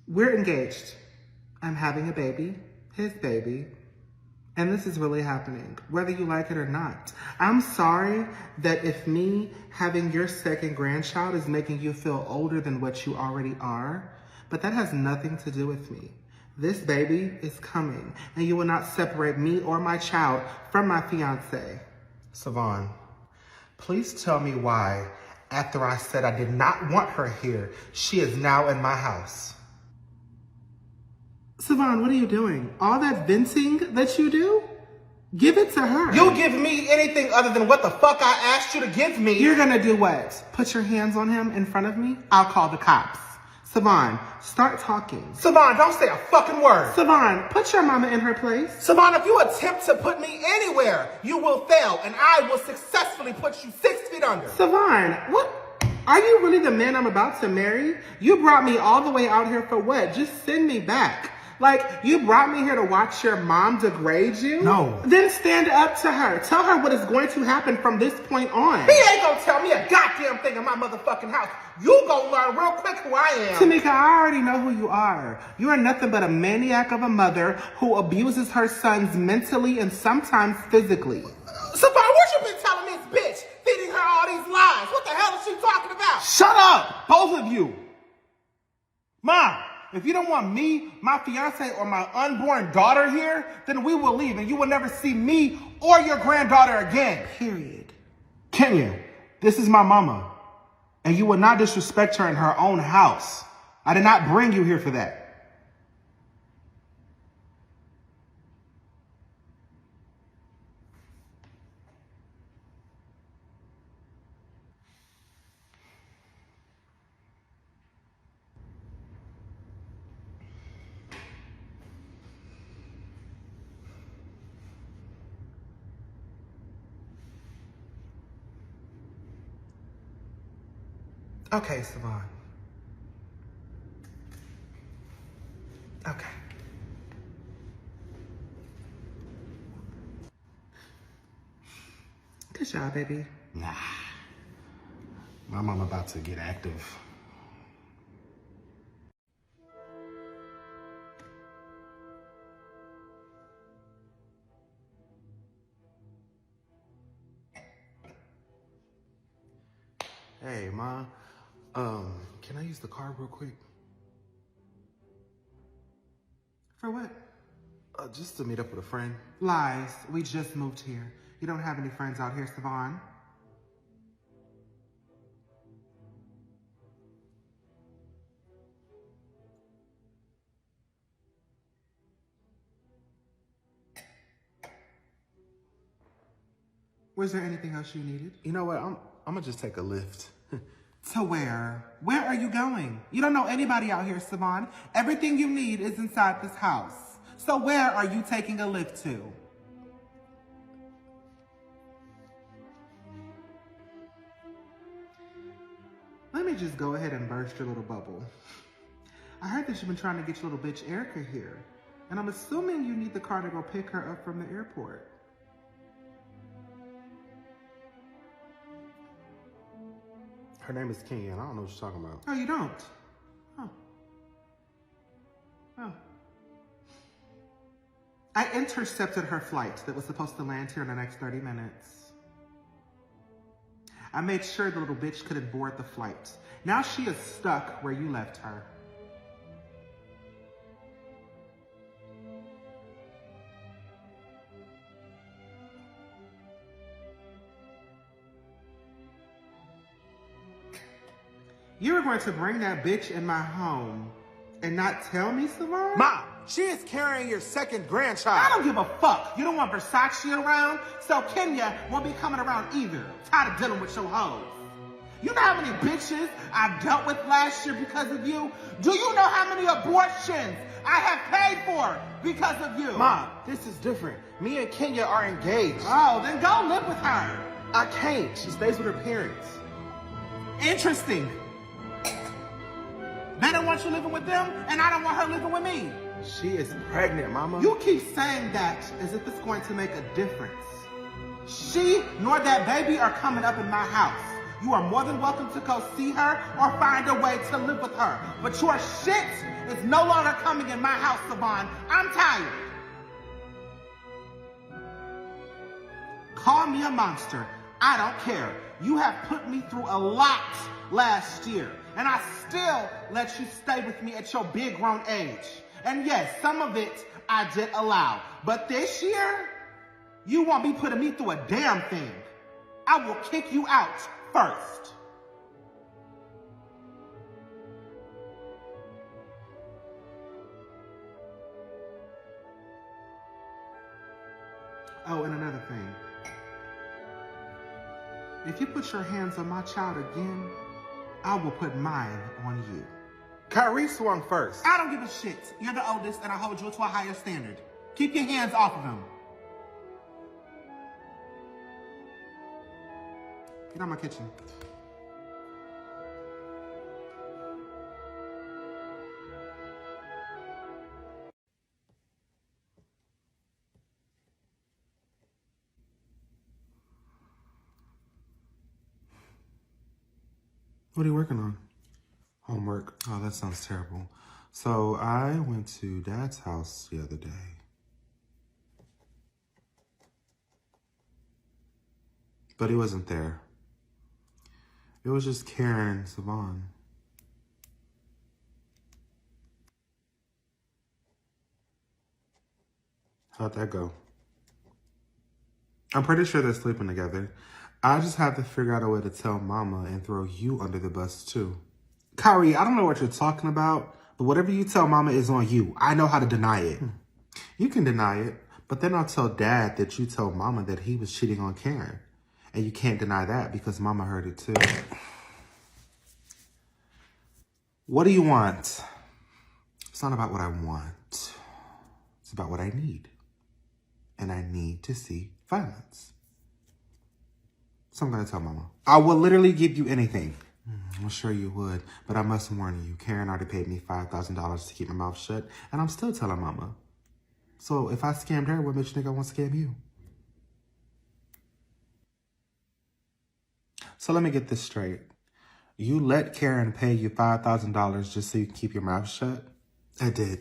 we're engaged. I'm having a baby, his baby, and this is really happening, whether you like it or not. I'm sorry that if me having your second grandchild is making you feel older than what you already are, but that has nothing to do with me. This baby is coming, and you will not separate me or my child from my fiance. Savon, please tell me why, after I said I did not want her here, she is now in my house. Savon, what are you doing? All that venting that you do? Give it to her. You give me anything other than what the fuck I asked you to give me. You're gonna do what? Put your hands on him in front of me? I'll call the cops. Savon, start talking. Savon, don't say a fucking word. Savon, put your mama in her place. Savon, if you attempt to put me anywhere, you will fail, and I will successfully put you 6 feet under. Savon, what? Are you really the man I'm about to marry? You brought me all the way out here for what? Just send me back. Like, you brought me here to watch your mom degrade you? No. Then stand up to her. Tell her what is going to happen from this point on. He ain't gonna tell me a goddamn thing in my motherfucking house. You gonna learn real quick who I am. Tamika, I already know who you are. You are nothing but a maniac of a mother who abuses her sons mentally and sometimes physically. Savon, what you been telling this bitch? Feeding her all these lies. What the hell is she talking about? Shut up, both of you. Mom, if you don't want me, my fiance, or my unborn daughter here, then we will leave and you will never see me or your granddaughter again. Period. Kenya, this is my mama. And you will not disrespect her in her own house. I did not bring you here for that. Okay, Savon. Okay. Good job, baby. Nah. My mom about to get active. Hey, Ma. Can I use the car real quick? For what? Just to meet up with a friend. Lies. We just moved here. You don't have any friends out here, Savon. Was there anything else you needed? You know what? I'm gonna just take a lift. To where? Where are you going? You don't know anybody out here, Savon. Everything you need is inside this house. So where are you taking a lift to? Let me just go ahead and burst your little bubble. I heard that you've been trying to get your little bitch Erica here. And I'm assuming you need the car to go pick her up from the airport. Her name is Kenya, and I don't know what you're talking about. Oh, you don't? Oh. Oh. I intercepted her flight that was supposed to land here in the next 30 minutes. I made sure the little bitch couldn't board the flight. Now she is stuck where you left her. You were going to bring that bitch in my home and not tell me, Savon? Mom, she is carrying your second grandchild. I don't give a fuck. You don't want Versace around, so Kenya won't be coming around either. Tired of dealing with your hoes. You know how many bitches I dealt with last year because of you? Do you know how many abortions I have paid for because of you? Mom, this is different. Me and Kenya are engaged. Oh, then go live with her. I can't. She stays with her parents. Interesting. They don't want you living with them, and I don't want her living with me. She is pregnant, Mama. You keep saying that as if it's going to make a difference. She nor that baby are coming up in my house. You are more than welcome to go see her or find a way to live with her. But your shit is no longer coming in my house, Savon. I'm tired. Call me a monster. I don't care. You have put me through a lot last year, and I still let you stay with me at your big grown age. And yes, some of it I did allow. But this year, you won't be putting me through a damn thing. I will kick you out first. Oh, and another thing. If you put your hands on my child again, I will put mine on you. Kyrie swung first. I don't give a shit. You're the oldest, and I hold you to a higher standard. Keep your hands off of him. Get out of my kitchen. What are you working on? Homework. Oh, that sounds terrible. So I went to Dad's house the other day. But he wasn't there. It was just Karen and Savon. How'd that go? I'm pretty sure they're sleeping together. I just have to figure out a way to tell Mama and throw you under the bus too. Kyrie, I don't know what you're talking about, but whatever you tell Mama is on you. I know how to deny it. You can deny it, but then I'll tell Dad that you told Mama that he was cheating on Karen. And you can't deny that because Mama heard it too. What do you want? It's not about what I want. It's about what I need. And I need to see violence. So I'm going to tell Mama. I will literally give you anything. I'm sure you would, but I must warn you. Karen already paid me $5,000 to keep my mouth shut, and I'm still telling Mama. So if I scammed her, what makes you think I want to scam you? So let me get this straight. You let Karen pay you $5,000 just so you can keep your mouth shut? I did.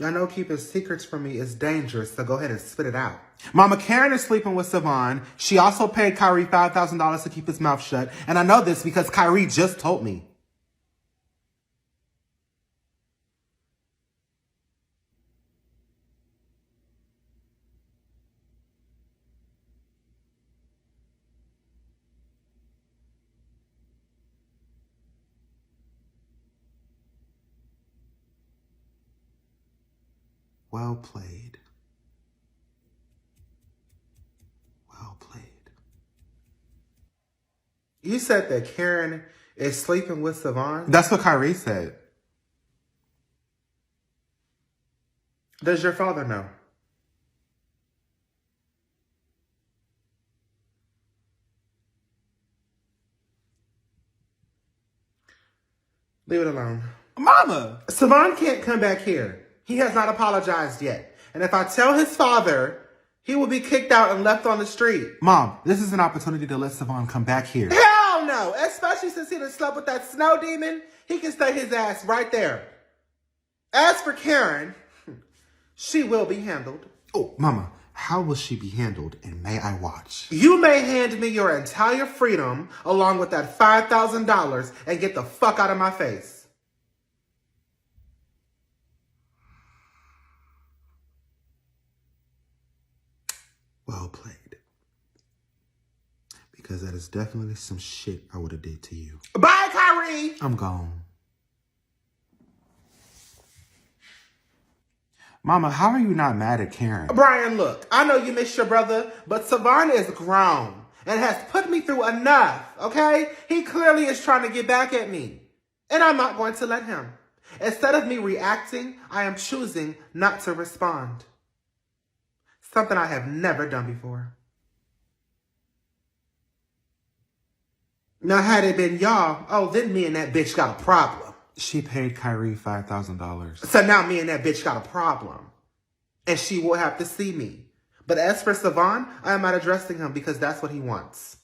I know keeping secrets from me is dangerous, so go ahead and spit it out. Mama Karen is sleeping with Savon. She also paid Kyrie $5,000 to keep his mouth shut. And I know this because Kyrie just told me. Well played. Well played. You said that Karen is sleeping with Savon? That's what Kyrie said. Does your father know? Leave it alone. Mama! Savon can't come back here. He has not apologized yet. And if I tell his father, he will be kicked out and left on the street. Mom, this is an opportunity to let Savon come back here. Hell no! Especially since he done slept with that snow demon. He can stay his ass right there. As for Karen, she will be handled. Oh, Mama, how will she be handled, and may I watch? You may hand me your entire freedom along with that $5,000 and get the fuck out of my face. Well played. Because that is definitely some shit I would have did to you. Bye, Kyrie! I'm gone. Mama, how are you not mad at Karen? Brian, look, I know you miss your brother, but Savon is grown and has put me through enough, okay? He clearly is trying to get back at me, and I'm not going to let him. Instead of me reacting, I am choosing not to respond. Something I have never done before. Now, had it been y'all, oh, then me and that bitch got a problem. She paid Kyrie $5,000. So now me and that bitch got a problem. And she will have to see me. But as for Savon, I am not addressing him because that's what he wants.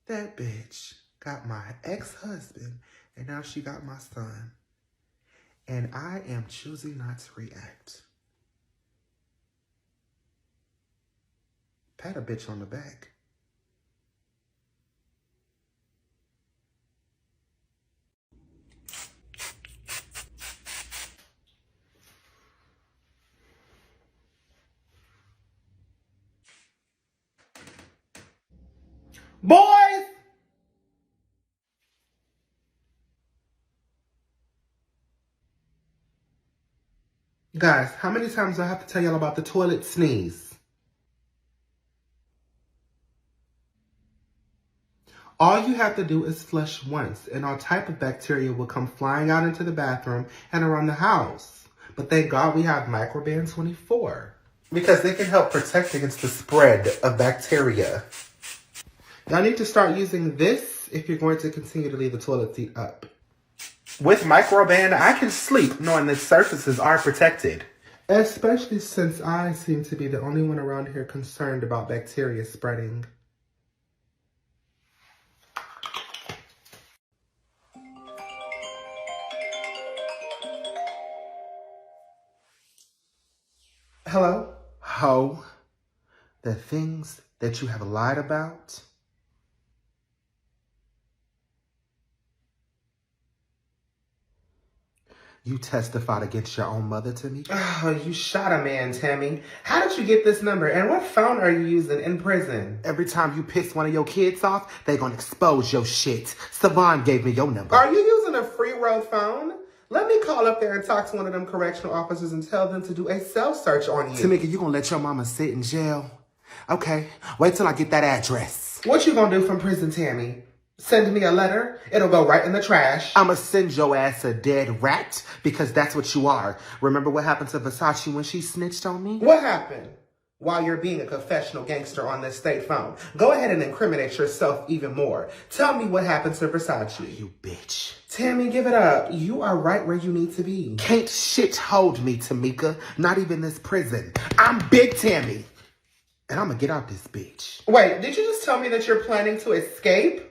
That bitch got my ex-husband, and now she got my son. And I am choosing not to react. Pat a bitch on the back. Boys! Guys, how many times do I have to tell y'all about the toilet sneeze? All you have to do is flush once, and all type of bacteria will come flying out into the bathroom and around the house. But thank God we have Microban 24, because they can help protect against the spread of bacteria. Y'all need to start using this if you're going to continue to leave the toilet seat up. With Microban, I can sleep knowing the surfaces are protected. Especially since I seem to be the only one around here concerned about bacteria spreading. Hello? Ho. The things that you have lied about. You testified against your own mother to me? Oh, you shot a man, Tammy. How did you get this number? And what phone are you using in prison? Every time you piss one of your kids off, they gonna expose your shit. Savon gave me your number. Are you using a free road phone? Let me call up there and talk to one of them correctional officers and tell them to do a self-search on you. Tamika, you gonna let your mama sit in jail? Okay, wait till I get that address. What you gonna do from prison, Tammy? Send me a letter? It'll go right in the trash. I'ma send your ass a dead rat, because that's what you are. Remember what happened to Versace when she snitched on me? What happened? While you're being a confessional gangster on this state phone. Go ahead and incriminate yourself even more. Tell me what happened to Versace. You bitch. Tammy, give it up. You are right where you need to be. Can't shit hold me, Tamika. Not even this prison. I'm Big Tammy. And I'm gonna get out this bitch. Wait, did you just tell me that you're planning to escape?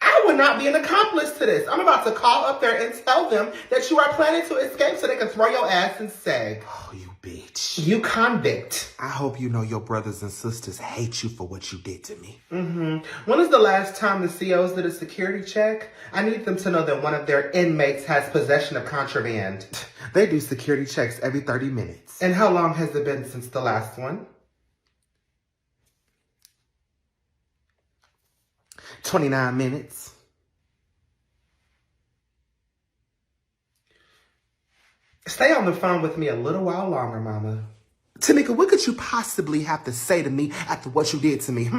I would not be an accomplice to this. I'm about to call up there and tell them that you are planning to escape so they can throw your ass and say, oh, you bitch. You convict. I hope you know your brothers and sisters hate you for what you did to me. When was the last time the COs did a security check? I need them to know that one of their inmates has possession of contraband. They do security checks every 30 minutes. And how long has it been since the last one? 29 minutes. Stay on the phone with me a little while longer, Mama. Tamika, what could you possibly have to say to me after what you did to me,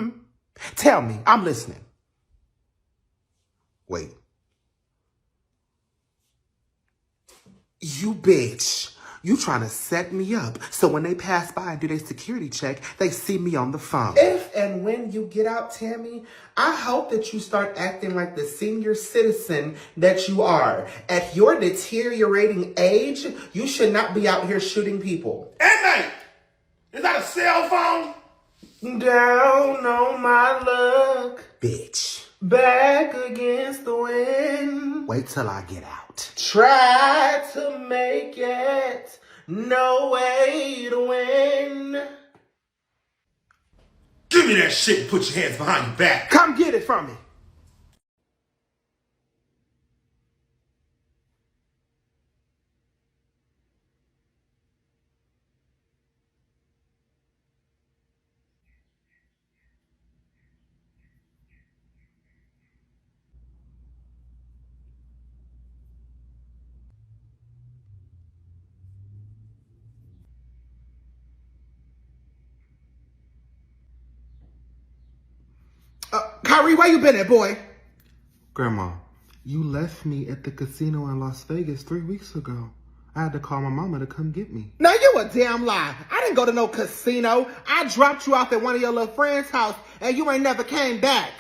Tell me. I'm listening. Wait. You bitch. You trying to set me up so when they pass by and do their security check, they see me on the phone. If and when you get out, Tammy, I hope that you start acting like the senior citizen that you are. At your deteriorating age, you should not be out here shooting people. Inmate! Is that a cell phone? Down on my luck. Bitch. Back against the wind. Wait till I get out. Try to make it. No way to win. Give me that shit and put your hands behind your back. Come get it from me. Kyrie, where you been at, boy? Grandma, you left me at the casino in Las Vegas 3 weeks ago. I had to call my mama to come get me. Now you a damn lie. I didn't go to no casino. I dropped you off at one of your little friends' house and you ain't never came back.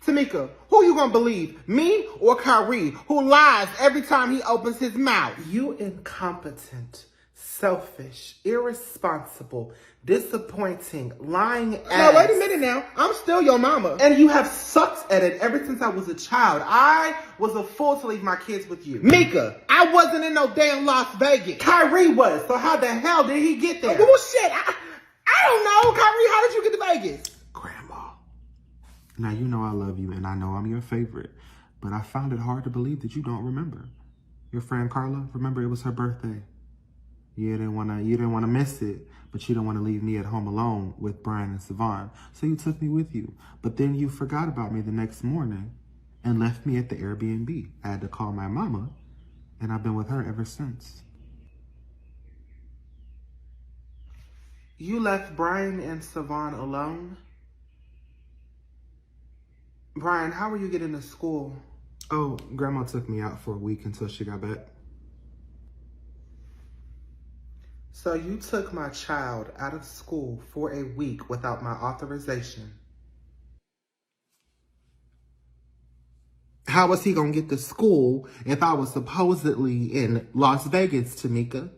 Tamika, who you gonna believe? Me or Kyrie, who lies every time he opens his mouth? You incompetent, selfish, irresponsible, disappointing, lying ass. Now, wait a minute now. I'm still your mama. And you have sucked at it ever since I was a child. I was a fool to leave my kids with you. Mika, I wasn't in no damn Las Vegas. Kyrie was. So how the hell did he get there? Well, shit. I don't know. Kyrie, how did you get to Vegas? Grandma. Now, you know I love you and I know I'm your favorite. But I found it hard to believe that you don't remember. Your friend Carla, remember it was her birthday. You didn't wanna miss it, but you didn't want to leave me at home alone with Brian and Savon. So you took me with you. But then you forgot about me the next morning and left me at the Airbnb. I had to call my mama, and I've been with her ever since. You left Brian and Savon alone? Brian, how are you getting to school? Oh, Grandma took me out for a week until she got back. So you took my child out of school for a week without my authorization. How was he gonna get to school if I was supposedly in Las Vegas, Tamika?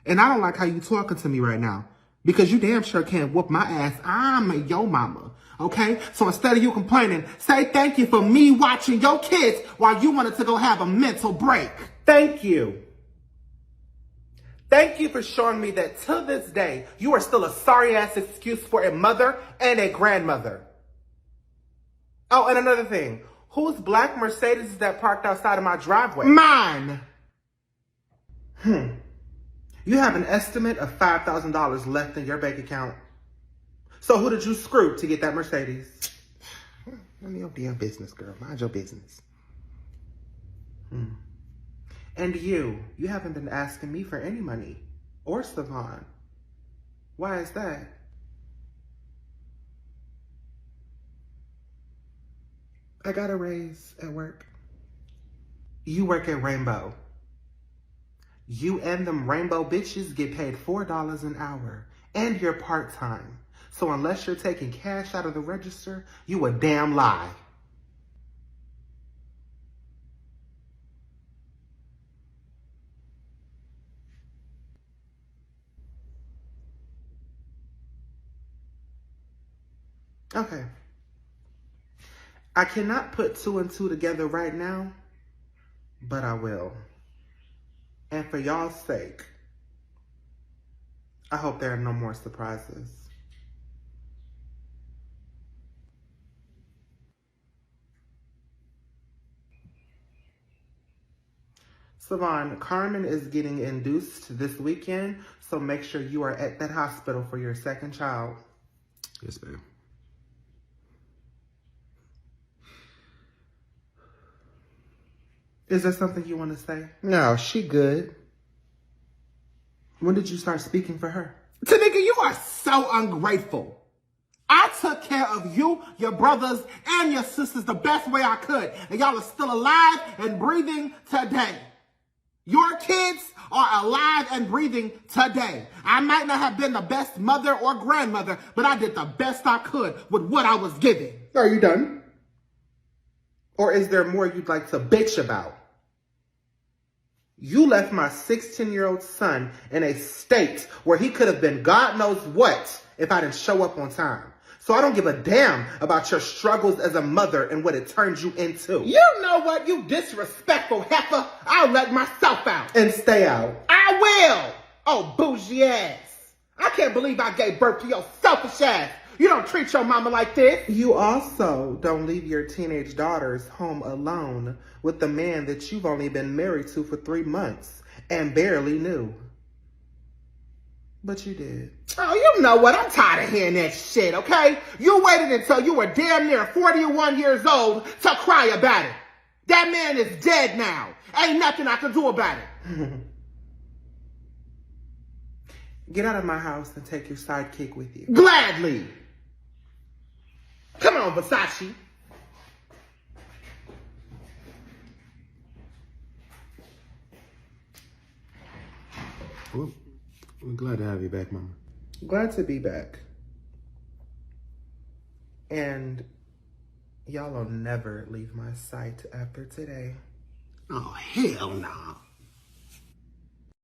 And I don't like how you talking to me right now, because you damn sure can't whoop my ass. I'm your mama, okay? So instead of you complaining, say thank you for me watching your kids while you wanted to go have a mental break. Thank you. Thank you for showing me that to this day, you are still a sorry-ass excuse for a mother and a grandmother. Oh, and another thing. Whose black Mercedes is that parked outside of my driveway? Mine! You have an estimate of $5,000 left in your bank account. So who did you screw to get that Mercedes? None of your damn business, girl. Mind your business. And you haven't been asking me for any money. Or Savon. Why is that? I got a raise at work. You work at Rainbow. You and them Rainbow bitches get paid $4 an hour. And you're part-time. So unless you're taking cash out of the register, you a damn lie. Okay. I cannot put 2 and 2 together right now, but I will. And for y'all's sake, I hope there are no more surprises. Savon, Carmen is getting induced this weekend, so make sure you are at that hospital for your second child. Yes, ma'am. Is there something you want to say? No, she good. When did you start speaking for her? Tamika, you are so ungrateful. I took care of you, your brothers, and your sisters the best way I could. And y'all are still alive and breathing today. Your kids are alive and breathing today. I might not have been the best mother or grandmother, but I did the best I could with what I was given. Are you done? Or is there more you'd like to bitch about? You left my 16-year-old son in a state where he could have been God knows what if I didn't show up on time. So I don't give a damn about your struggles as a mother and what it turned you into. You know what, you disrespectful heifer. I'll let myself out. And stay out. I will. Oh, bougie ass. I can't believe I gave birth to your selfish ass. You don't treat your mama like this. You also don't leave your teenage daughters home alone with the man that you've only been married to for 3 months and barely knew. But you did. Oh, you know what? I'm tired of hearing that shit, okay? You waited until you were damn near 41 years old to cry about it. That man is dead now. Ain't nothing I can do about it. Get out of my house and take your sidekick with you. Gladly. Come on, Versace. Well, we're glad to have you back, Mama. Glad to be back. And y'all will never leave my sight after today. Oh, hell no.